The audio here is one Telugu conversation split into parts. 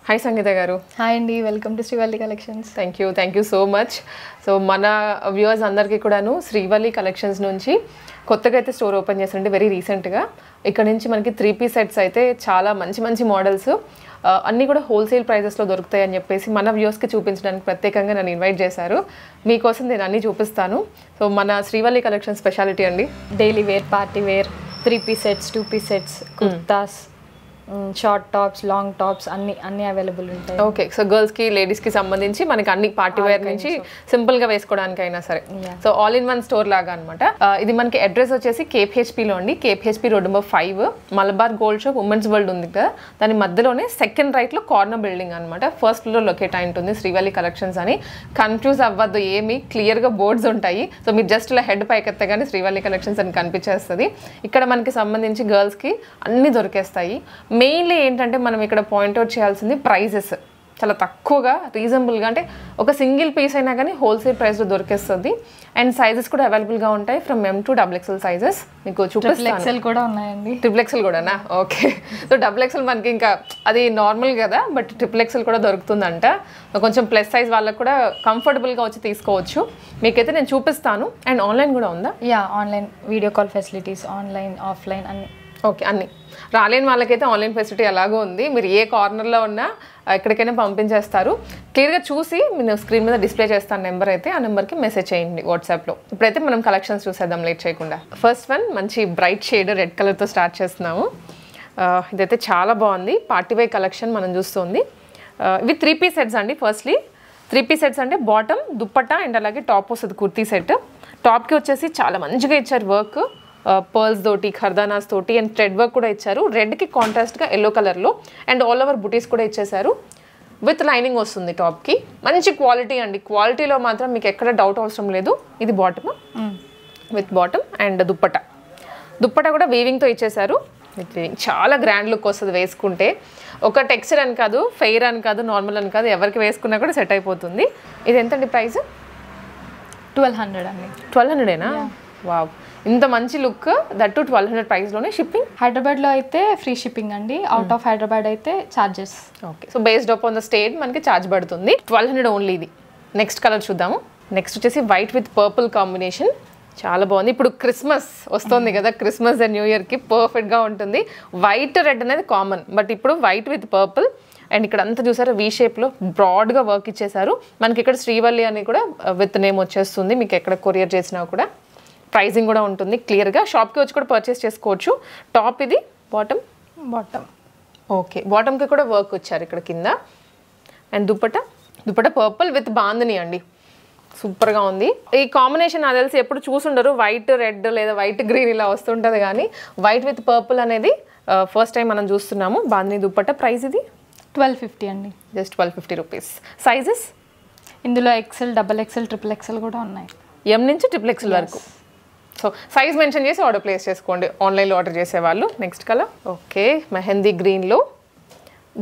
హాయ్ సంగీత గారు. హాయ్ అండి, welcome to Srivalli collections. Thank you so much. So మన వ్యూవర్స్ అందరికీ కూడాను శ్రీవల్లి కలెక్షన్స్ నుంచి కొత్తగా అయితే స్టోర్ ఓపెన్ చేస్తుంటే వెరీ రీసెంట్గా ఇక్కడ నుంచి మనకి 3 సెట్స్ అయితే చాలా మంచి మంచి మోడల్స్ అన్నీ కూడా హోల్సేల్ ప్రైజెస్లో దొరుకుతాయి అని చెప్పేసి మన వ్యూవర్స్కి చూపించడానికి ప్రత్యేకంగా నన్ను ఇన్వైట్ చేశారు. మీకోసం నేను అన్నీ చూపిస్తాను. సో మన శ్రీవల్లి కలెక్షన్ స్పెషాలిటీ అండి, daily wear, party wear, 3 sets, 2 sets, kurtas, short tops, long tops అన్ని అవైలబుల్ ఉంటాయి. ఓకే, సో గర్ల్స్కి లేడీస్కి సంబంధించి మనకి అన్ని పార్టీ వేర్ నుంచి సింపుల్గా వేసుకోవడానికైనా సరే. So all in one store లాగా అనమాట. ఇది మనకి అడ్రస్ వచ్చేసి KPHPలో అండి, KPHP road number 5, Malabar gold shop women's world ఉంది కదా, దాని మధ్యలోనే సెకండ్ రైట్లో కార్నర్ బిల్డింగ్ అనమాట. ఫస్ట్ ఫ్లోర్ లొకేట్ అయి ఉంటుంది శ్రీవల్లి కలెక్షన్స్ అని. కన్ఫ్యూజ్ అవ్వద్దు, ఏమి క్లియర్గా బోర్డ్స్ ఉంటాయి. సో మీరు జస్ట్ ఇలా హెడ్ పైకెత్తగానే శ్రీవల్లి కలెక్షన్స్ అని కనిపించేస్తుంది. ఇక్కడ మనకి సంబంధించి గర్ల్స్కి అన్నీ దొరికేస్తాయి. మెయిన్లీ ఏంటంటే మనం ఇక్కడ పాయింట్అవుట్ చేయాల్సింది ప్రైజెస్ చాలా తక్కువగా, రీజనబుల్గా, అంటే ఒక సింగిల్ పీస్ అయినా కానీ హోల్సేల్ ప్రైస్లో దొరికేస్తుంది. అండ్ సైజెస్ కూడా అవైలబుల్గా ఉంటాయి, from M to XXL sizes మీకు చూపిస్తాను. XXL కూడా ఉన్నాయండి. XXL కూడానా? ఓకే. సో XXL మనకి ఇంకా అది నార్మల్ కదా, బట్ XXL కూడా దొరుకుతుందంట. కొంచెం ప్లస్ సైజ్ వాళ్ళకి కూడా కంఫర్టబుల్గా వచ్చి తీసుకోవచ్చు. మీకైతే నేను చూపిస్తాను. అండ్ ఆన్లైన్ కూడా ఉందా? Yeah, online video call facilities, online offline అన్ని. ఓకే, అన్నీ. రాలేని వాళ్ళకైతే ఆన్లైన్ ఫెసిలిటీ అలాగో ఉంది. మీరు ఏ కార్నర్లో ఉన్నా ఎక్కడికైనా పంపించేస్తారు. క్లియర్గా చూసి నేను స్క్రీన్ మీద డిస్ప్లే చేస్తాను నెంబర్ అయితే, ఆ నెంబర్కి మెసేజ్ చేయండి వాట్సాప్లో. ఇప్పుడైతే మనం కలెక్షన్స్ చూసేద్దాం లేట్ చేయకుండా. ఫస్ట్ వన్ మంచి బ్రైట్ షేడ్ రెడ్ కలర్తో స్టార్ట్ చేస్తున్నాము. ఇదైతే చాలా బాగుంది, పార్టీ వేర్ కలెక్షన్ మనం చూస్తుంది. ఇవి 3 సెట్స్ అండి. ఫస్ట్లీ 3 సెట్స్ అంటే బాటమ్, దుప్పట్టా అండ్ అలాగే టాప్ వస్తుంది కుర్తీ సెట్. టాప్కి వచ్చేసి చాలా మంచిగా ఇచ్చారు వర్క్, పర్ల్స్ తోటి, ఖర్దానాస్ తోటి అండ్ థ్రెడ్ వర్క్ కూడా ఇచ్చారు. రెడ్కి కాంట్రాస్ట్గా ఎల్లో కలర్లో అండ్ ఆల్ ఓవర్ బుటీస్ కూడా ఇచ్చేసారు. విత్ లైనింగ్ వస్తుంది టాప్కి. మంచి క్వాలిటీ అండి, క్వాలిటీలో మాత్రం మీకు ఎక్కడ డౌట్ అవసరం లేదు. ఇది bottom, with bottom and dupatta కూడా వీవింగ్తో ఇచ్చేసారు. విత్ వీవింగ్ చాలా గ్రాండ్ లుక్ వస్తుంది వేసుకుంటే. ఒక టెక్స్చర్ అని కాదు, ఫెయిర్ అని కాదు, నార్మల్ అని కాదు, ఎవరికి వేసుకున్నా కూడా సెట్ అయిపోతుంది. ఇది ఎంతండి ప్రైస్? 1200 అండి. 1200ఏనా? వావ్, ఇంత మంచి లుక్, దట్టు 1200 ప్రైస్లోనే. షిప్పింగ్ హైదరాబాద్లో అయితే ఫ్రీ షిప్పింగ్ అండి, అవుట్ ఆఫ్ హైదరాబాద్ అయితే charges. Okay, so based up on the state మనకి ఛార్జ్ పడుతుంది. 1200 ఓన్లీ. ఇది నెక్స్ట్ కలర్ చూద్దాము. నెక్స్ట్ వచ్చేసి వైట్ విత్ పర్పుల్ కాంబినేషన్, చాలా బాగుంది. ఇప్పుడు క్రిస్మస్ వస్తుంది కదా, క్రిస్మస్ అండ్ న్యూ ఇయర్కి పర్ఫెక్ట్గా ఉంటుంది. వైట్ రెడ్ అనేది కామన్, బట్ ఇప్పుడు వైట్ విత్ పర్పుల్. అండ్ ఇక్కడ అంతా చూసారు వీ షేప్లో బ్రాడ్గా వర్క్ ఇచ్చేసారు. మనకి ఇక్కడ శ్రీవల్లి అని కూడా విత్ నేమ్ వచ్చేస్తుంది. మీకు ఎక్కడ కొరియర్ చేసినా కూడా ప్రైజింగ్ కూడా ఉంటుంది క్లియర్గా. షాప్కి వచ్చి కూడా పర్చేస్ చేసుకోవచ్చు. టాప్ ఇది, బాటమ్ ఓకే, బాటమ్కి కూడా వర్క్ వచ్చారు ఇక్కడ కింద. And dupatta purple with bandhani అండి, సూపర్గా ఉంది. ఈ కాంబినేషన్ నాకు తెలిసి ఎప్పుడు చూసుండరు, వైట్ రెడ్ లేదా వైట్ గ్రీన్ ఇలా వస్తుంటుంది, కానీ వైట్ విత్ పర్పుల్ అనేది ఫస్ట్ టైం మనం చూస్తున్నాము. బాందని దుప్పట. ప్రైస్ ఇది 1250 అండి, జస్ట్ 1250 రూపీస్. సైజెస్ ఇందులో XL, XXL, XXL కూడా ఉన్నాయి, M నుంచి XXL వరకు. సో సైజ్ మెన్షన్ చేసి ఆర్డర్ ప్లేస్ చేసుకోండి ఆన్లైన్లో ఆర్డర్ చేసేవాళ్ళు. నెక్స్ట్ కలర్ ఓకే, మెహందీ గ్రీన్లో,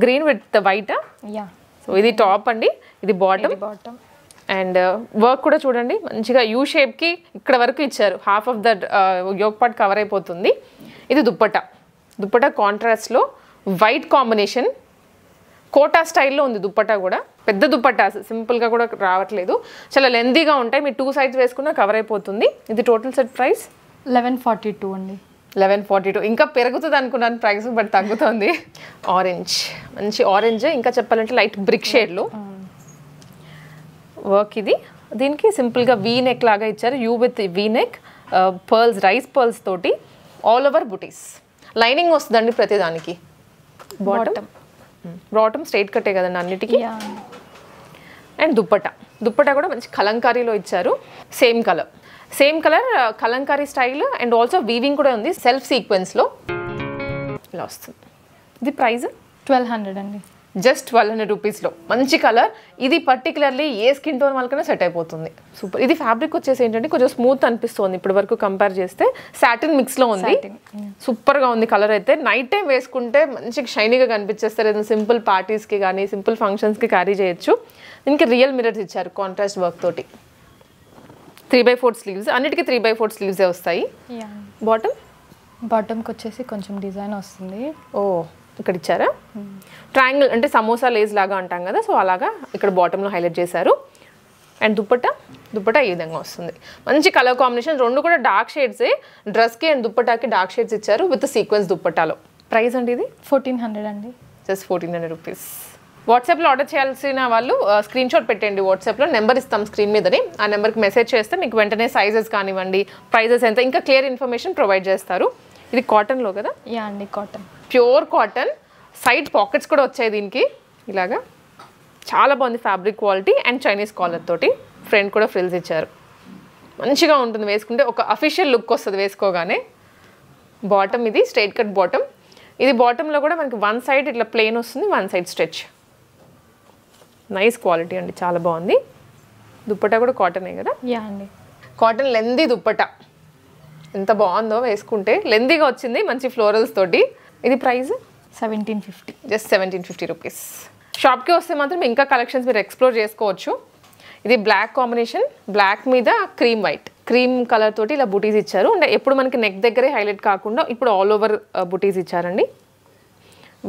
green with white. Yeah, so ఇది టాప్ అండి, ఇది బాటమ్. అండ్ వర్క్ కూడా చూడండి మంచిగా యూ షేప్కి ఇక్కడ వరకు ఇచ్చారు. Half of the yoke part cover అయిపోతుంది. ఇది దుప్పట కాంట్రాస్ట్లో వైట్ కాంబినేషన్, కోటా స్టైల్లో ఉంది దుప్పట్టా కూడా. పెద్ద దుప్పట్టా, సింపుల్గా కూడా రావట్లేదు, చాలా లెంతీగా ఉంటాయి. మీరు 2 సైడ్స్ వేసుకున్నా కవర్ అయిపోతుంది. ఇది టోటల్ సెట్ ప్రైస్ 1142 అండి. 1142. ఇంకా పెరుగుతుంది అనుకున్నాను ప్రైస్, బట్ తగ్గుతుంది. ఆరెంజ్, మంచి ఆరెంజ్, ఇంకా చెప్పాలంటే లైట్ బ్రిక్ షేడ్లో వర్క్. ఇది దీనికి సింపుల్గా వీ నెక్ లాగా ఇచ్చారు, you with V neck, pearls, rice pearls తోటి, ఆల్ ఓవర్ బుటీస్. లైనింగ్ వస్తుందండి ప్రతిదానికి. బాటమ్ స్ట్రైట్ కట్టే కదండి అన్నిటికీ. అండ్ దుప్పట్టా కూడా మంచి కలంకారీలో ఇచ్చారు. Same colour Kalamkari style and also weaving కూడా ఉంది, సెల్ఫ్ సీక్వెన్స్లో ఇలా వస్తుంది. ఇది ప్రైస్ 1200 అండి, జస్ట్ 1200 రూపీస్లో. మంచి కలర్, ఇది పర్టికులర్లీ ఏ స్కిన్ టోన్ వాళ్ళకైనా సెట్ అయిపోతుంది. సూపర్. ఇది ఫ్యాబ్రిక్ వచ్చేసి ఏంటంటే కొంచెం స్మూత్ అనిపిస్తుంది ఇప్పటి వరకు కంపేర్ చేస్తే. సాటిన్ మిక్స్లో ఉంది, సూపర్గా ఉంది కలర్ అయితే. నైట్ టైం వేసుకుంటే మంచిగా షైనీగా కనిపించేస్తారు. ఏదైనా సింపుల్ పార్టీస్కి కానీ సింపుల్ ఫంక్షన్స్కి క్యారీ చేయొచ్చు. దీనికి రియల్ మిరర్స్ ఇచ్చారు కాంట్రాస్ట్ వర్క్ తోటి. 3/4 స్లీవ్స్, అన్నిటికీ 3/4 స్లీవ్సే వస్తాయి. బాటమ్కి వచ్చేసి కొంచెం డిజైన్ వస్తుంది. ఓ ఇక్కడ ఇచ్చారా ట్రయాంగిల్ అంటే సమోసా లేస్ లాగా అంటాం కదా, సో అలాగా ఇక్కడ బాటంలో హైలైట్ చేశారు. అండ్ దుప్పటా ఈ విధంగా వస్తుంది. మంచి కలర్ కాంబినేషన్, రెండు కూడా డార్క్ షేడ్సే. డ్రెస్కి అండ్ దుప్పటాకి డార్క్ షేడ్స్ ఇచ్చారు విత్ సీక్వెన్స్ దుప్పటాలో. ప్రైస్ అండి ఇది 1400 అండి. Just 1400 rupees. వాట్సాప్లో ఆర్డర్ చేయాల్సిన వాళ్ళు స్క్రీన్ షాట్ పెట్టండి. వాట్సాప్లో నెంబర్ ఇస్తాం స్క్రీన్ మీదని, ఆ నెంబర్కి మెసేజ్ చేస్తే మీకు వెంటనే సైజెస్ కానివ్వండి, ప్రైజెస్ ఎంత, ఇంకా క్లియర్ ఇన్ఫర్మేషన్ ప్రొవైడ్ చేస్తారు. ఇది కాటన్లో కదా? యా అండి, cotton, pure cotton. Side pockets కూడా వచ్చాయి దీనికి ఇలాగా. చాలా బాగుంది fabric quality and Chinese collar తోటి. ఫ్రంట్ కూడా ఫ్రిల్స్ ఇచ్చారు. మంచిగా ఉంటుంది వేసుకుంటే, ఒక అఫీషియల్ లుక్ వస్తుంది వేసుకోగానే. బాటమ్ ఇది స్ట్రైట్ కట్ బాటమ్. ఇది బాటంలో కూడా మనకి వన్ సైడ్ ఇట్లా ప్లెయిన్ వస్తుంది, one side stretch. Nice quality అండి, చాలా బాగుంది. దుప్పటా కూడా కాటనే కదా? యా అండి, కాటన్ లెందీ దుప్పటా. ఎంత బాగుందో వేసుకుంటే, లెందీగా వచ్చింది మంచి ఫ్లోరల్స్ తోటి. ఇది ప్రైస్ 1750. Just 1750 rupees. షాప్కి వస్తే మాత్రం ఇంకా కలెక్షన్స్ మీరు ఎక్స్ప్లోర్ చేసుకోవచ్చు. ఇది బ్లాక్ కాంబినేషన్, బ్లాక్ మీద క్రీమ్ వైట్, క్రీమ్ కలర్ తోటి ఇలా బుటీస్ ఇచ్చారు. అంటే ఎప్పుడు మనకి నెక్ దగ్గరే హైలైట్ కాకుండా ఇప్పుడు ఆల్ ఓవర్ బుటీస్ ఇచ్చారండి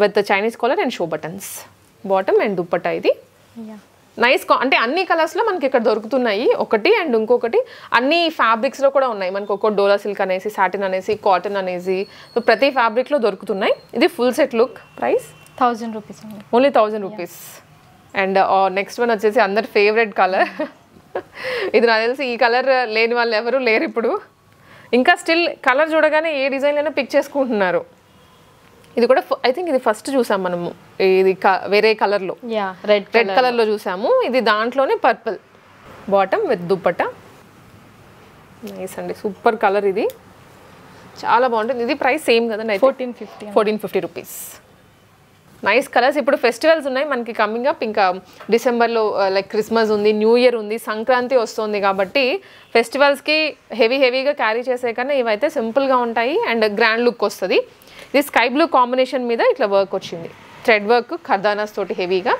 with Chinese collar and show buttons. Bottom and dupatta ఇది. నైస్ అంటే అన్ని కలర్స్లో మనకి ఇక్కడ దొరుకుతున్నాయి ఒకటి. అండ్ ఇంకొకటి అన్ని ఫ్యాబ్రిక్స్లో కూడా ఉన్నాయి మనకు. ఒక్కొక్క డోలా సిల్క్ అనేసి, సాటిన్ అనేసి, కాటన్ అనేసి, సో ప్రతి ఫ్యాబ్రిక్లో దొరుకుతున్నాయి. ఇది full set look. Price 1000 rupees అండి. Only 1000 rupees. And next one వచ్చేసి అందరి ఫేవరెట్ కలర్. ఇది నాకు తెలిసి ఈ కలర్ లేని వాళ్ళు ఎవరు లేరు ఇప్పుడు. ఇంకా స్టిల్ కలర్ చూడగానే ఏ డిజైన్ అయినా పిక్ చేసుకుంటున్నారు. ఇది కూడా ఐ థింక్ ఇది ఫస్ట్ చూసాం మనము, ఇది వేరే కలర్లో, రెడ్ కలర్లో చూసాము. ఇది దాంట్లోనే purple. Bottom with dupatta. Nice అండి, సూపర్ కలర్. ఇది చాలా బాగుంటుంది. ఇది ప్రైస్ సేమ్ కదండి? 1450 రూపీస్. Nice colours. ఇప్పుడు ఫెస్టివల్స్ ఉన్నాయి మనకి కమింగ్ అప్. ఇంకా డిసెంబర్లో లైక్ క్రిస్మస్ ఉంది, న్యూ ఇయర్ ఉంది, సంక్రాంతి వస్తుంది. కాబట్టి ఫెస్టివల్స్కి హెవీగా క్యారీ చేసే కన్నా ఇవైతే సింపుల్గా ఉంటాయి అండ్ గ్రాండ్ లుక్ వస్తుంది. ఇది స్కై బ్లూ కాంబినేషన్ మీద ఇట్లా వర్క్ వచ్చింది, థ్రెడ్ వర్క్ ఖర్దానాస్ తోటి హెవీగా.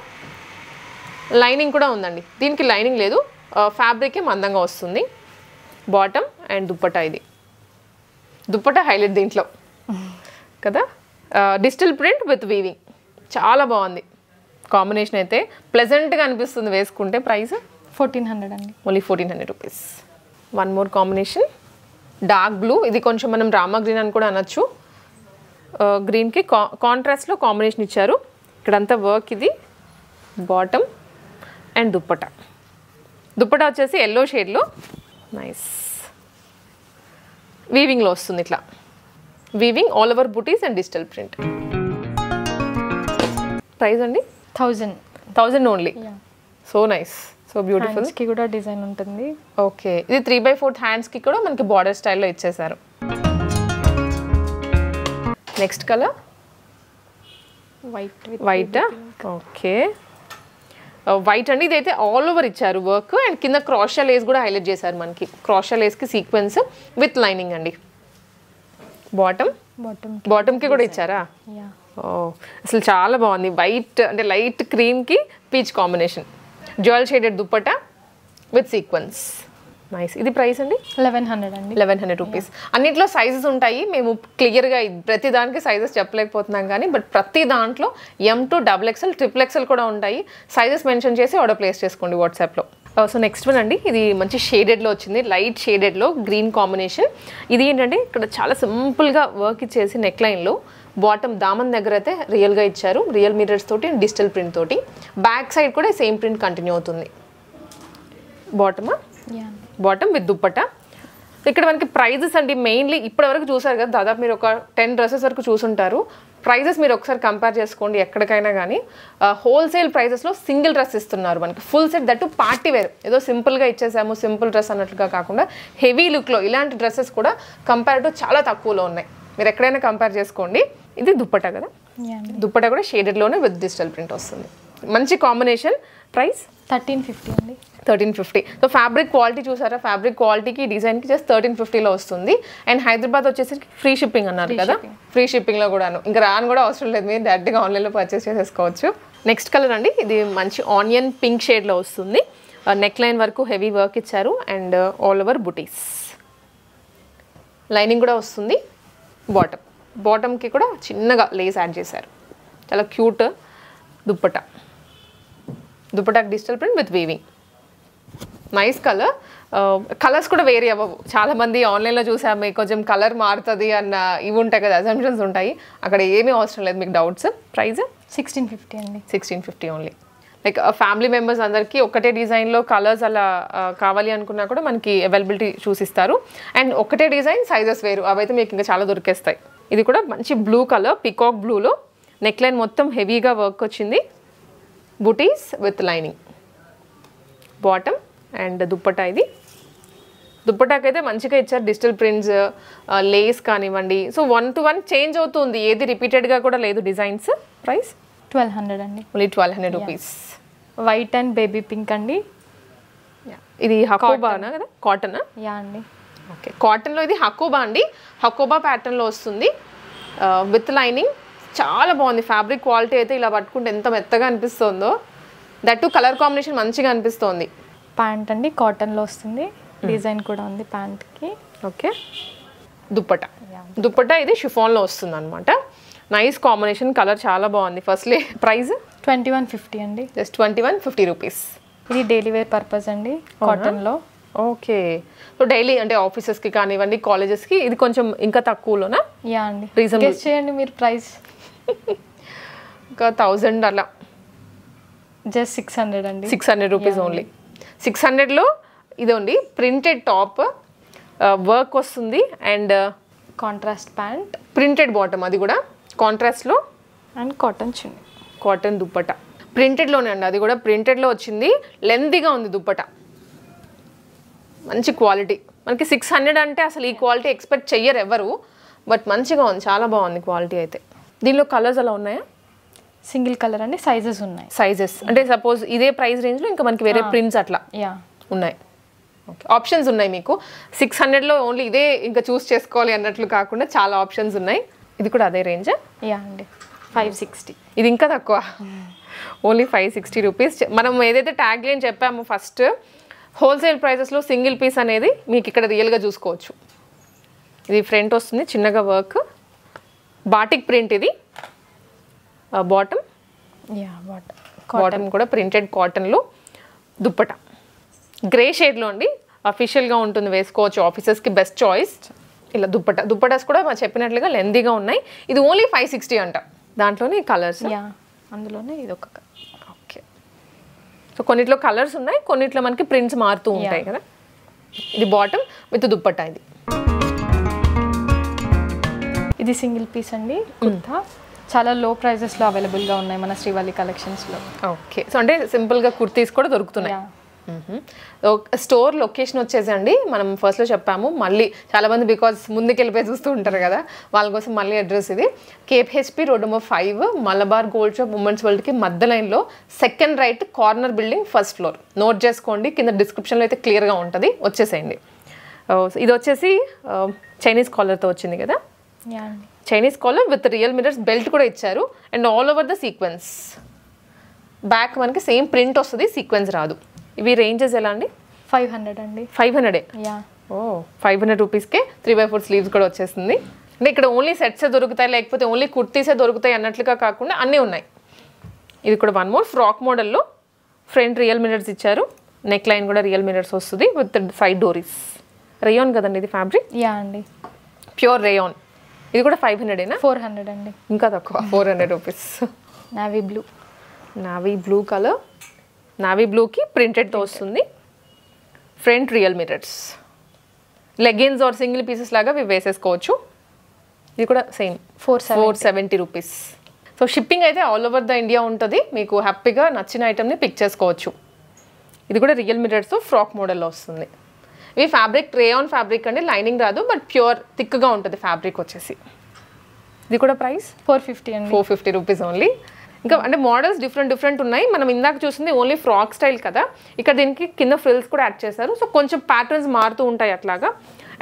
లైనింగ్ కూడా ఉందండి, దీనికి లైనింగ్ లేదు, ఫ్యాబ్రికే మందంగా వస్తుంది. Bottom and dupatta. ఇది దుప్పటా హైలైట్ దీంట్లో కదా. డిజిటల్ ప్రింట్ విత్ వీవింగ్, చాలా బాగుంది కాంబినేషన్. అయితే ప్లెజెంట్గా అనిపిస్తుంది వేసుకుంటే. ప్రైస్ 1400 అండి. Only 1400 rupees. One more combination, dark blue. ఇది కొంచెం మనం రామా గ్రీన్ అని కూడా అనొచ్చు. గ్రీన్కి కాంట్రాస్ట్లో కాంబినేషన్ ఇచ్చారు. ఇక్కడంతా వర్క్. ఇది బాటమ్ అండ్ దుప్పటా. దుప్పటా వచ్చేసి ఎల్లో షేడ్లో. నైస్ వీవింగ్లో వస్తుంది ఇట్లా. Weaving all over buttis and digital print. Price అండి 1000 only. So nice, so beautiful. కి కూడా డిజైన్ ఉంటుంది. ఓకే, ఇది 3/4 హ్యాండ్స్కి కూడా మనకి బార్డర్ స్టైల్లో ఇచ్చేసారు. Next colour white. Okay, white అండి. ఇదైతే ఆల్ ఓవర్ ఇచ్చారు వర్క్ అండ్ కింద క్రాషా లేస్ కూడా హైలైట్ చేశారు మనకి. క్రాషా లేస్కి సీక్వెన్స్ విత్ లైనింగ్ అండి. బాటమ్కి కూడా ఇచ్చారా? ఓ, అసలు చాలా బాగుంది. వైట్ అంటే లైట్ క్రీమ్కి peach combination. Jewel shaded dupatta with sequence. Nice. ఇది ప్రైస్ అండి 1100 అండి. 1100 రూపీస్. అన్నిట్లో సైజెస్ ఉంటాయి. మేము క్లియర్గా ప్రతి దానికి సైజెస్ చెప్పలేకపోతున్నాం కానీ, బట్ ప్రతి దాంట్లో M to XXL, XXL కూడా ఉంటాయి. సైజెస్ మెన్షన్ చేసి ఆర్డర్ ప్లేస్ చేసుకోండి వాట్సాప్లో. సో నెక్స్ట్ వన్ అండి, ఇది మంచి షేడెడ్లో వచ్చింది, లైట్ షేడెడ్లో గ్రీన్ కాంబినేషన్. ఇది ఏంటంటే ఇక్కడ చాలా సింపుల్గా వర్క్ ఇచ్చేసి నెక్ లైన్లో బాటమ్ దామన్ దగ్గర అయితే రియల్గా ఇచ్చారు, రియల్ మిర్రర్స్ తోటి అండ్ డిజిటల్ ప్రింట్ తోటి. బ్యాక్ సైడ్ కూడా సేమ్ ప్రింట్ కంటిన్యూ అవుతుంది. Bottom with dupatta. ఇక్కడ మనకి ప్రైజెస్ అండి మెయిన్లీ ఇప్పటివరకు చూసారు కదా, దాదాపు మీరు ఒక 10 డ్రెస్సెస్ వరకు చూసుంటారు. ప్రైజెస్ మీరు ఒకసారి కంపేర్ చేసుకోండి ఎక్కడికైనా కానీ. హోల్సేల్ ప్రైజెస్లో సింగిల్ డ్రెస్ ఇస్తున్నారు మనకి, full set, that party wear. ఏదో సింపుల్గా ఇచ్చేసాము సింపుల్ డ్రెస్ అన్నట్లుగా కాకుండా హెవీ లుక్లో ఇలాంటి డ్రెస్సెస్ కూడా కంపేర్ టు చాలా తక్కువలో ఉన్నాయి. మీరు ఎక్కడైనా కంపేర్ చేసుకోండి. ఇది దుప్పటా కదా, దుప్పటా కూడా షేడెడ్లోనే విత్ డిజిటల్ ప్రింట్ వస్తుంది. మంచి కాంబినేషన్. ప్రైస్ 1350 అండి. 1350. సో ఫ్యాబ్రిక్ క్వాలిటీ చూసారా, ఫ్యాబ్రిక్ క్వాలిటీకి డిజైన్కి జస్ట్ 1350లో వస్తుంది. అండ్ హైదరాబాద్ వచ్చేసరికి ఫ్రీ షిప్పింగ్ అన్నారు కదా, ఫ్రీ షిప్పింగ్లో కూడాను. ఇంకా రాను కూడా అవసరం లేదు, మీరు డైరెక్ట్గా ఆన్లైన్లో పర్చేస్ చేసేసుకోవచ్చు. నెక్స్ట్ కలర్ అండి, ఇది మంచి ఆనియన్ పింక్ షేడ్లో వస్తుంది. నెక్ లైన్ వరకు హెవీ వర్క్ ఇచ్చారు అండ్ ఆల్ ఓవర్ బుటీస్. లైనింగ్ కూడా వస్తుంది. బాటమ్కి కూడా చిన్నగా లేస్ యాడ్ చేశారు. చాలా క్యూట్ దుప్పట. దుప్పటాకి digital print with weaving. Nice colour. Colours కూడా వేరీ అవ్వవు. చాలామంది ఆన్లైన్లో చూసాము కొంచెం కలర్ మారుతుంది అన్న ఇవి ఉంటాయి కదా, అజంప్షన్స్ ఉంటాయి. అక్కడ ఏమీ అవసరం లేదు మీకు డౌట్స్. ప్రైస్ 1650 అండి. 1650 ఓన్లీ. లైక్ ఫ్యామిలీ మెంబర్స్ అందరికీ ఒకటే డిజైన్లో కలర్స్ అలా కావాలి అనుకున్నా కూడా మనకి అవైలబిలిటీ చూసిస్తారు. అండ్ ఒకటే డిజైన్ సైజెస్ వేరు, అవైతే మీకు ఇంకా చాలా దొరికేస్తాయి. ఇది కూడా మంచి బ్లూ కలర్, పికాక్ బ్లూలో నెక్ లైన్ మొత్తం హెవీగా వర్క్ వచ్చింది. బుటీస్ with lining bottom and dupatta. ఇది దుప్పటాకైతే మంచిగా ఇచ్చారు డిజిటల్ ప్రింట్స్, లేస్ కానివ్వండి. సో 1 to 1 చేంజ్ అవుతుంది, ఏది రిపీటెడ్గా కూడా లేదు డిజైన్స్. ప్రైస్ 1200 అండి. Only 1200 rupees. White and baby pink అండి. ఇది హకోబానా కదా, కాటన్? యా అండి. ఓకే, కాటన్లో ఇది హకోబా అండి. హకోబా ప్యాటర్న్లో వస్తుంది విత్ లైనింగ్. చాలా బాగుంది ఫ్యాబ్రిక్ క్వాలిటీ అయితే. ఇలా పట్టుకుంటే ఎంత మెత్తగా అనిపిస్తుందో. దట్ కలర్ కాంబినేషన్ మంచిగా అనిపిస్తుంది. ప్యాంట్ అండి కాటన్లో వస్తుంది, డిజైన్ కూడా ఉంది ప్యాంట్కి. ఓకే, దుప్పటా ఇది షిఫాన్లో వస్తుంది అనమాట. నైస్ కాంబినేషన్, కలర్ చాలా బాగుంది. ఫస్ట్లీ ప్రైస్ 2150 అండి. Just 2150 rupees. ఇది డైలీ వేర్ పర్పస్ అండి కాటన్లో. ఓకే, సో డైలీ అంటే ఆఫీసెస్కి కానివ్వండి, కాలేజెస్కి ఇది కొంచెం ఇంకా తక్కువలోనా? యా అండి. రీజనబుల్. గెస్ చేయండి మీరు ప్రైస్. ఇంకా 1000 అలా. జస్ట్ 600 అండి. 600 రూపీస్ ఓన్లీ. 600లో ఇదండి ప్రింటెడ్ టాప్, వర్క్ వస్తుంది and contrast pant, printed bottom, అది కూడా కాంట్రాస్ట్లో. And cotton chunni, cotton dupatta ప్రింటెడ్లోనే అండి, అది కూడా ప్రింటెడ్లో వచ్చింది. లెంతీగా ఉంది దుప్పట, మంచి క్వాలిటీ. మనకి 600 అంటే అసలు ఈ క్వాలిటీ ఎక్స్పెక్ట్ చెయ్యరు ఎవరు, బట్ మంచిగా ఉంది, చాలా బాగుంది క్వాలిటీ అయితే. దీనిలో కలర్స్ అలా ఉన్నాయా? సింగిల్ కలర్ అండి. సైజెస్ ఉన్నాయి. సైజెస్ అంటే సపోజ్ ఇదే ప్రైస్ రేంజ్లో ఇంకా మనకి వేరే ప్రింట్స్ అట్లా ఉన్నాయి. ఓకే, ఆప్షన్స్ ఉన్నాయి మీకు. 600లో ఓన్లీ ఇదే ఇంకా చూస్ చేసుకోవాలి అన్నట్లు కాకుండా చాలా ఆప్షన్స్ ఉన్నాయి. ఇది కూడా అదే రేంజ్? యా అండి. 560. ఇది ఇంకా తక్కువ, ఓన్లీ 560 రూపీస్. మనం ఏదైతే ట్యాగ్ లైన్ చెప్పామో ఫస్ట్, హోల్సేల్ ప్రైజెస్లో సింగిల్ పీస్ అనేది మీకు ఇక్కడ రియల్గా చూసుకోవచ్చు. ఇది ఫ్రంట్ వస్తుంది చిన్నగా వర్క్, బాటిక్ ప్రింట్. ఇది బాటమ్. యా బాటమ్ కూడా ప్రింటెడ్ కాటన్లో. దుప్పట గ్రే షేడ్లో అండి, అఫీషియల్గా ఉంటుంది, వేసుకోవచ్చు, ఆఫీసెస్కి బెస్ట్ చాయిస్. ఇలా దుప్పటాస్ కూడా మనం చెప్పినట్లుగా లెందీగా ఉన్నాయి. ఇది ఓన్లీ 560 అంట. దాంట్లోనే కలర్స్. అందులోనే ఇది ఒక. ఓకే, సో కొన్నిట్లో కలర్స్ ఉన్నాయి, కొన్నిట్లో మనకి ప్రింట్స్ మారుతూ ఉంటాయి కదా. ఇది బాటమ్ విత్ దుప్పటా. ఇది సింగిల్ పీస్ అండి కుర్తా. చాలా లో ప్రైజెస్లో అవైలబుల్గా ఉన్నాయి మన శ్రీవల్లి కలెక్షన్స్లో. ఓకే, సో అంటే సింపుల్గా కుర్తీస్ కూడా దొరుకుతున్నాయి. స్టోర్ లొకేషన్ వచ్చేసి అండి మనం ఫస్ట్లో చెప్పాము, మళ్ళీ చాలామంది బికాజ్ ముందుకు వెళ్ళిపోయి చూస్తూ ఉంటారు కదా, వాళ్ళ కోసం మళ్ళీ అడ్రస్ ఇది. KPHP road number 5, Malabar gold shop women's వరల్డ్కి మధ్య లైన్లో, second right corner building, first floor. Note చేసుకోండి, కింద డిస్క్రిప్షన్లో అయితే క్లియర్గా ఉంటుంది, వచ్చేసేయండి. ఇది వచ్చేసి చైనీస్ కాలర్తో వచ్చింది కదా. Chinese collar with real mirrors, belt కూడా ఇచ్చారు and all over the sequence. Back మనకి సేమ్ ప్రింట్ వస్తుంది, సీక్వెన్స్ రాదు. ఇవి రేంజెస్ ఎలా అండి? 500 అండి. 500? ఓ, 500 రూపీస్కే 3/4 స్లీవ్స్ కూడా వచ్చేస్తుంది. అంటే ఇక్కడ ఓన్లీ సెట్సే దొరుకుతాయి, లేకపోతే ఓన్లీ కుర్తీసే దొరుకుతాయి అన్నట్లుగా కాకుండా అన్నీ ఉన్నాయి. ఇది కూడా వన్ మోర్ ఫ్రాక్ మోడల్లో, ఫ్రంట్ రియల్ మిరర్స్ ఇచ్చారు, నెక్ లైన్ కూడా రియల్ మిరర్స్ వస్తుంది విత్ సైడ్ డోరీస్. రేయాన్ కదండి ఇది ఫ్యాబ్రిక్? యా అండి, ప్యూర్ రేయాన్. ఇది కూడా 500ఏనా? 400 అండి. ఇంకా తక్కువ, 400 rupees. Navy blue colour, navy బ్లూకి ప్రింటెడ్తో వస్తుంది. Front real mirrors, leggings or single pieces లాగా ఇవి వేసేసుకోవచ్చు. ఇది కూడా సేమ్ 470 రూపీస్. సో షిప్పింగ్ అయితే ఆల్ ఓవర్ ద ఇండియా ఉంటుంది, మీకు హ్యాపీగా నచ్చిన ఐటమ్ని పిక్ చేసుకోవచ్చు. ఇది కూడా రియల్ మిరర్స్తో ఫ్రాక్ మోడల్లో వస్తుంది. ఇవి ఫ్యాబ్రిక్ రేయాన్ ఫ్యాబ్రిక్ అండి, లైనింగ్ రాదు, బట్ ప్యూర్ థిక్గా ఉంటుంది ఫ్యాబ్రిక్ వచ్చేసి. ఇది కూడా ప్రైస్ 450 అండి. 450 రూపీస్ ఓన్లీ. ఇంకా అంటే మోడల్స్ డిఫరెంట్ ఉన్నాయి. మనం ఇందాక చూసింది ఓన్లీ ఫ్రాక్ స్టైల్ కదా, ఇక్కడ దీనికి కింద ఫ్రిల్స్ కూడా యాడ్ చేశారు. సో కొంచెం ప్యాటర్న్స్ మారుతూ ఉంటాయి అట్లాగా.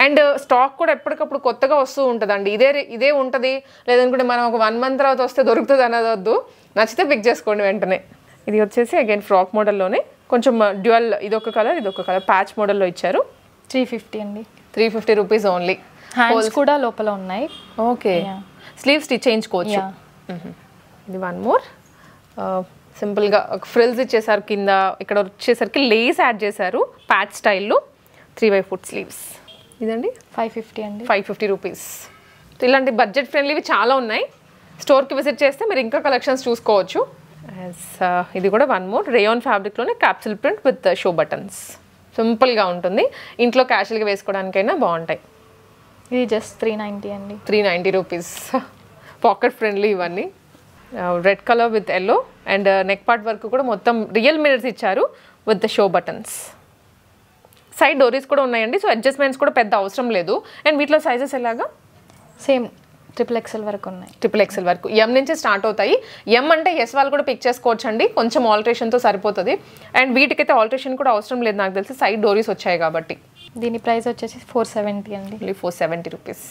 అండ్ స్టాక్ కూడా ఎప్పటికప్పుడు కొత్తగా వస్తూ ఉంటుందండి. ఇదే ఉంటుంది లేదనుకుంటే మనం ఒక 1 month తర్వాత వస్తే దొరుకుతుంది అనవద్దు, నచ్చితే పిక్ చేసుకోండి వెంటనే. ఇది వచ్చేసి అగైన్ ఫ్రాక్ మోడల్లోనే కొంచెం డ్యూయల్, ఇదొక కలర్ ఇదొక కలర్, ప్యాచ్ మోడల్లో ఇచ్చారు. 350 అండి. 350 రూపీస్ ఓన్లీ. హ్యాండ్స్ కూడా లోపల ఉన్నాయి. ఓకే, స్లీవ్ స్టిచ్ చేయించుకోవచ్చు. ఇది వన్ మోర్ సింపుల్గా ఒక ఫ్రిల్స్ ఇచ్చేసారు కింద, ఇక్కడ వచ్చేసరికి లేస్ యాడ్ చేశారు ప్యాచ్ స్టైల్లో 3/4 ఫుట్ స్లీవ్స్. ఇదండి 550 అండి. 550 రూపీస్. ఇలాంటి బడ్జెట్ ఫ్రెండ్లీవి చాలా ఉన్నాయి. స్టోర్కి విజిట్ చేస్తే మీరు ఇంకా కలెక్షన్స్ చూసుకోవచ్చు. ఇది కూడా వన్ మోర్ రేయాన్ ఫ్యాబ్రిక్లోనే capsule print with show buttons. సింపుల్గా ఉంటుంది, ఇంట్లో క్యాషువల్గా వేసుకోవడానికైనా బాగుంటాయి. ఇది జస్ట్ 390 అండి. 390 రూపీస్. పాకెట్ ఫ్రెండ్లీ ఇవన్నీ. Red colour with yellow and neck part వరకు కూడా మొత్తం రియల్ మిరర్స్ ఇచ్చారు with the show buttons. Side డోరీస్ కూడా ఉన్నాయండి, సో అడ్జస్ట్మెంట్స్ కూడా పెద్ద అవసరం లేదు. అండ్ వీటిలో సైజెస్ ఎలాగా? సేమ్ XXL వరకు ఉన్నాయి. XXL వరకు. ఎం నుంచి స్టార్ట్ అవుతాయి. ఎం అంటే ఎస్ వాళ్ళు కూడా పిక్ చేసుకోవచ్చు అండి, కొంచెం ఆల్టరేషన్తో సరిపోతుంది. అండ్ వీటికైతే ఆల్టరేషన్ కూడా అవసరం లేదు నాకు తెలిసి, సైడ్ డోరీస్ వచ్చాయి కాబట్టి. దీని ప్రైస్ వచ్చేసి 470 అండి. 470 రూపీస్.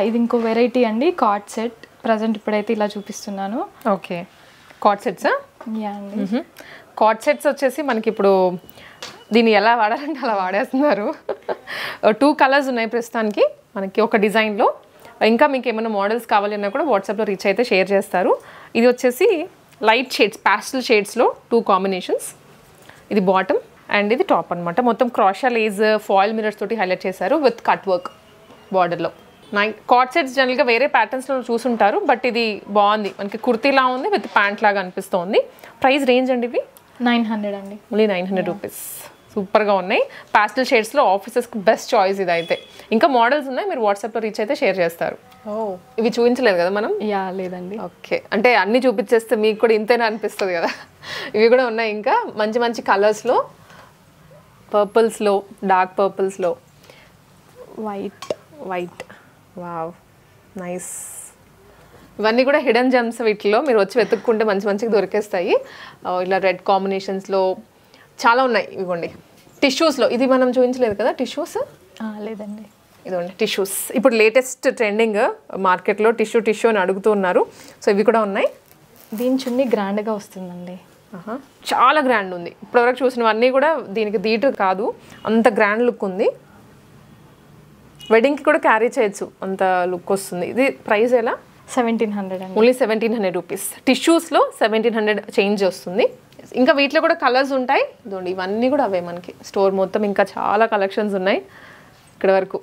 ఇది ఇంకో వెరైటీ అండి, కార్డ్ సెట్. ప్రజెంట్ ఇప్పుడైతే ఇలా చూపిస్తున్నాను. ఓకే, కార్డ్ సెట్సా? అండి. కార్డ్ సెట్స్ వచ్చేసి మనకి ఇప్పుడు దీన్ని ఎలా వాడాలంటే అలా వాడేస్తున్నారు. 2 కలర్స్ ఉన్నాయి ప్రస్తుతానికి మనకి ఒక డిజైన్లో. ఇంకా మీకు ఏమైనా మోడల్స్ కావాలి అన్నా కూడా వాట్సాప్లో రీచ్ అయితే షేర్ చేస్తారు. ఇది వచ్చేసి లైట్ షేడ్స్, ప్యాస్టల్ షేడ్స్లో 2 కాంబినేషన్స్. ఇది బాటమ్ అండ్ ఇది టాప్ అనమాట. మొత్తం క్రాషా లేస్ ఫాయిల్ మిరర్స్ తోటి హైలైట్ చేశారు విత్ కట్ వర్క్ బార్డర్లో. కార్డ్ సెట్స్ జనరల్గా వేరే ప్యాటర్న్స్లో చూసుంటారు, బట్ ఇది బాగుంది, మనకి కుర్తీలా ఉంది విత్ ప్యాంట్ లాగా అనిపిస్తుంది. ప్రైస్ రేంజ్ అండి ఇవి 900 అండి. Only 900 rupees. సూపర్గా ఉన్నాయి, పాస్టల్ షేడ్స్లో ఆఫీసెస్కి బెస్ట్ చాయిస్ ఇది అయితే. ఇంకా మోడల్స్ ఉన్నాయి, మీరు వాట్సాప్లో రీచ్ అయితే షేర్ చేస్తారు. ఇవి చూపించలేదు కదా మనం? లేదండి. ఓకే, అంటే అన్నీ చూపించేస్తే మీకు కూడా ఇంతేనా అనిపిస్తుంది కదా. ఇవి కూడా ఉన్నాయి ఇంకా మంచి మంచి కలర్స్లో, పర్పుల్స్లో, డార్క్ పర్పుల్స్లో, వైట్. Wow, nice. ఇవన్నీ కూడా హిడెన్ జెమ్స్. వీటిలో మీరు వచ్చి వెతుక్కుంటే మంచి మంచిగా దొరికేస్తాయి. ఇలా రెడ్ కాంబినేషన్స్లో చాలా ఉన్నాయి. ఇవ్వండి టిష్యూస్లో, ఇది మనం చూపించలేదు కదా టిష్యూస్? లేదండి. ఇదిగోండి టిష్యూస్. ఇప్పుడు లేటెస్ట్ ట్రెండింగ్ మార్కెట్లో టిష్యూ అని అడుగుతూ ఉన్నారు, సో ఇవి కూడా ఉన్నాయి. దీని చున్నీ గ్రాండ్గా వస్తుందండి. చాలా గ్రాండ్ ఉంది. ఇప్పటివరకు చూసినవన్నీ కూడా దీనికి దీటు కాదు, అంత గ్రాండ్ లుక్ ఉంది. వెడ్డింగ్కి కూడా క్యారీ చేయొచ్చు, అంత లుక్ వస్తుంది. ఇది ప్రైస్ ఎలా? 1700 అండి. Only 1700 rupees. టిష్యూస్లో 1700 చేంజ్ వస్తుంది. ఇంకా వీటిలో కూడా కలర్స్ ఉంటాయి. ఇదిగోండి ఇవన్నీ కూడా అవే మనకి. స్టోర్ మొత్తం ఇంకా చాలా కలెక్షన్స్ ఉన్నాయి ఇక్కడ వరకు.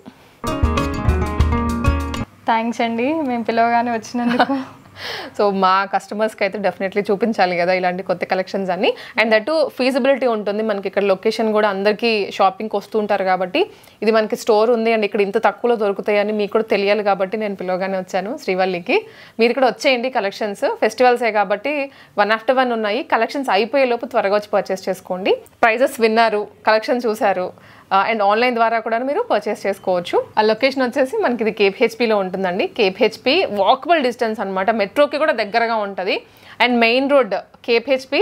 థ్యాంక్స్ అండి మేము పిలవగానే వచ్చినందుకు. సో మా కస్టమర్స్కి అయితే డెఫినెట్లీ చూపించాలి కదా ఇలాంటి కొత్త కలెక్షన్స్ అన్ని. అండ్ దట్ ఫీజిబిలిటీ ఉంటుంది మనకి. ఇక్కడ లొకేషన్ కూడా అందరికీ షాపింగ్కి వస్తూ ఉంటారు కాబట్టి, ఇది మనకి స్టోర్ ఉంది అండ్ ఇక్కడ ఇంత తక్కువలో దొరుకుతాయని మీకు కూడా తెలియాలి కాబట్టి నేను పిలవగానే వచ్చాను శ్రీవల్లికి. మీరు కూడా వచ్చేయండి. కలెక్షన్స్ ఫెస్టివల్సే కాబట్టి 1 after 1 ఉన్నాయి. కలెక్షన్స్ అయిపోయేలోపు త్వరగా వచ్చి పర్చేస్ చేసుకోండి. ప్రైజెస్ విన్నారు, కలెక్షన్ చూసారు, అండ్ ఆన్లైన్ ద్వారా కూడా మీరు పర్చేస్ చేసుకోవచ్చు. ఆ లొకేషన్ వచ్చేసి మనకి ఇది KPHPలో ఉంటుందండి. KPHP వాకబుల్ డిస్టెన్స్ అనమాట, మెట్రోకి కూడా దగ్గరగా ఉంటుంది. And main road KPHP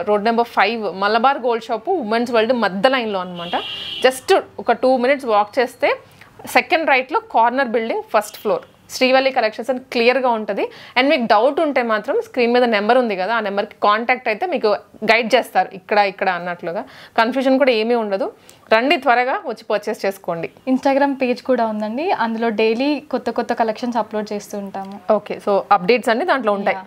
road number 5 Malabar gold shop women's world మధ్య లైన్లో అనమాట. జస్ట్ ఒక 2 minutes వాక్ చేస్తే సెకండ్ రైట్లో corner building, first floor, Srivalli collections అని క్లియర్గా ఉంటుంది. అండ్ మీకు డౌట్ ఉంటే మాత్రం స్క్రీన్ మీద నెంబర్ ఉంది కదా, ఆ నెంబర్కి కాంటాక్ట్ అయితే మీకు గైడ్ చేస్తారు ఇక్కడ అన్నట్లుగా. కన్ఫ్యూజన్ కూడా ఏమీ ఉండదు. రండి, త్వరగా వచ్చి పర్చేస్ చేసుకోండి. ఇన్స్టాగ్రామ్ పేజ్ కూడా ఉందండి, అందులో డైలీ కొత్త కలెక్షన్స్ అప్లోడ్ చేస్తూ ఉంటాము. ఓకే, సో అప్డేట్స్ అన్ని దాంట్లో ఉంటాయి.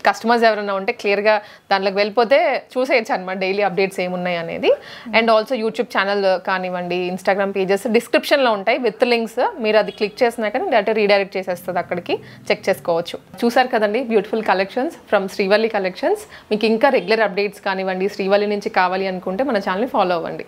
కస్టమర్స్ ఎవరైనా ఉంటే క్లియర్గా దాంట్లోకి వెళ్ళిపోతే చూసేయచ్చు అనమాట డైలీ అప్డేట్స్ ఏమున్నాయి అనేది. అండ్ ఆల్సో యూట్యూబ్ ఛానల్ కానివ్వండి, ఇన్స్టాగ్రామ్ పేజెస్ డిస్క్రిప్షన్లో ఉంటాయి విత్ లింక్స్. మీరు అది క్లిక్ చేసినా కానీ డైరెక్ట్ రీడైరెక్ట్ చేసేస్తుంది, అక్కడికి చెక్ చేసుకోవచ్చు. చూసారు కదండి beautiful collections from Srivalli collections. మీకు ఇంకా రెగ్యులర్ అప్డేట్స్ కానివ్వండి, శ్రీవల్లి నుంచి కావాలి అనుకుంటే మన ఛానల్ని ఫాలో అవ్వండి.